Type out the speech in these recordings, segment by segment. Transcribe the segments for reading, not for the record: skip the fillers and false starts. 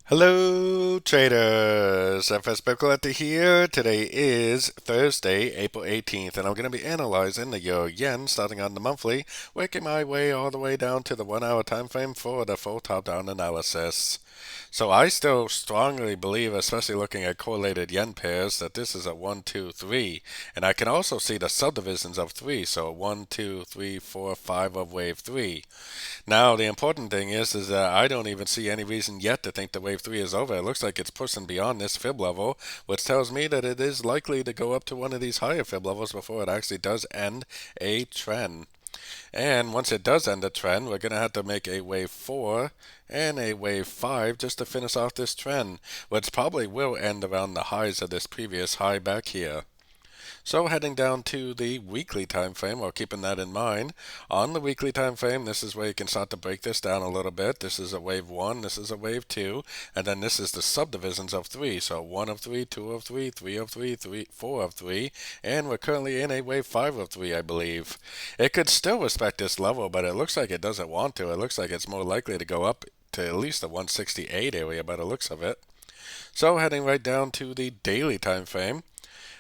Hello traders, FX Pip Collector here. Today is Thursday, April 18th, and I'm going to be analyzing the Euro Yen starting on the monthly, working my way all the way down to the 1 hour time frame for the full top-down analysis. So I still strongly believe, especially looking at correlated yen pairs, that this is a 1, 2, 3. And I can also see the subdivisions of 3, so 1, 2, 3, 4, 5 of wave 3. Now, the important thing is that I don't even see any reason yet to think the wave 3 is over. It looks like it's pushing beyond this fib level, which tells me that it is likely to go up to one of these higher fib levels before it actually does end a trend. And once it does end a trend, we're going to have to make a wave 4 and a wave 5 just to finish off this trend, which probably will end around the highs of this previous high back here. So heading down to the weekly time frame, or keeping that in mind, on the weekly time frame, this is where you can start to break this down a little bit. This is a wave 1, this is a wave 2, and then this is the subdivisions of 3. So 1 of 3, 2 of 3, 3 of 3, 4 of 3, and we're currently in a wave 5 of 3, I believe. It could still respect this level, but it looks like it doesn't want to. It looks like it's more likely to go up to at least the 168 area by the looks of it. So heading right down to the daily time frame.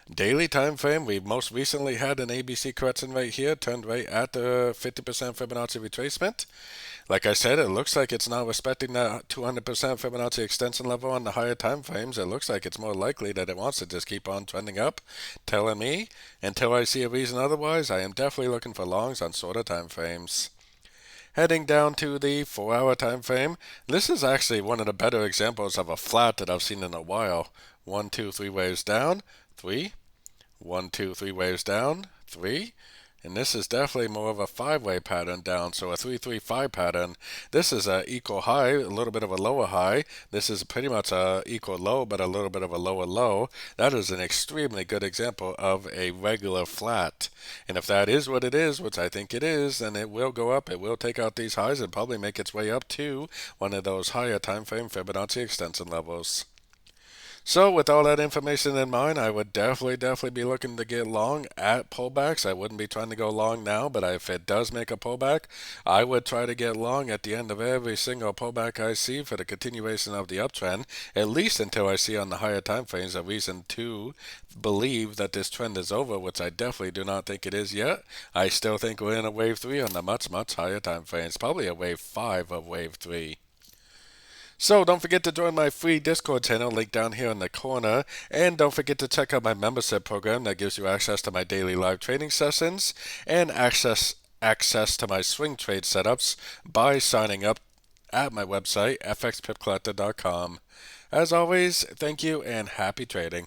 Daily time frame, we most recently had an ABC correction right here, turned right at the 50% Fibonacci retracement. Like I said, it looks like it's now respecting that 200% Fibonacci extension level on the higher time frames. It looks like it's more likely that it wants to just keep on trending up, telling me, until I see a reason otherwise, I am definitely looking for longs on shorter time frames. Heading down to the 4-hour time frame, this is actually one of the better examples of a flat that I've seen in a while. 1, 2, 3 waves down, 3, 1, 2, 3 waves down, 3, and this is definitely more of a 5-way pattern down, so a 3, 3, 5 pattern. This is a equal high, a little bit of a lower high. This is pretty much a equal low, but a little bit of a lower low. That is an extremely good example of a regular flat. And if that is what it is, which I think it is, then it will go up. It will take out these highs and probably make its way up to one of those higher time frame Fibonacci extension levels. So with all that information in mind, I would definitely be looking to get long at pullbacks. I wouldn't be trying to go long now, but if it does make a pullback, I would try to get long at the end of every single pullback I see for the continuation of the uptrend, at least until I see on the higher time frames a reason to believe that this trend is over, which I definitely do not think it is yet. I still think we're in a wave 3 on the much higher time frames, probably a wave 5 of wave 3. So don't forget to join my free Discord channel, link down here in the corner, and don't forget to check out my membership program that gives you access to my daily live trading sessions and access to my swing trade setups by signing up at my website, fxpipcollector.com. As always, thank you and happy trading.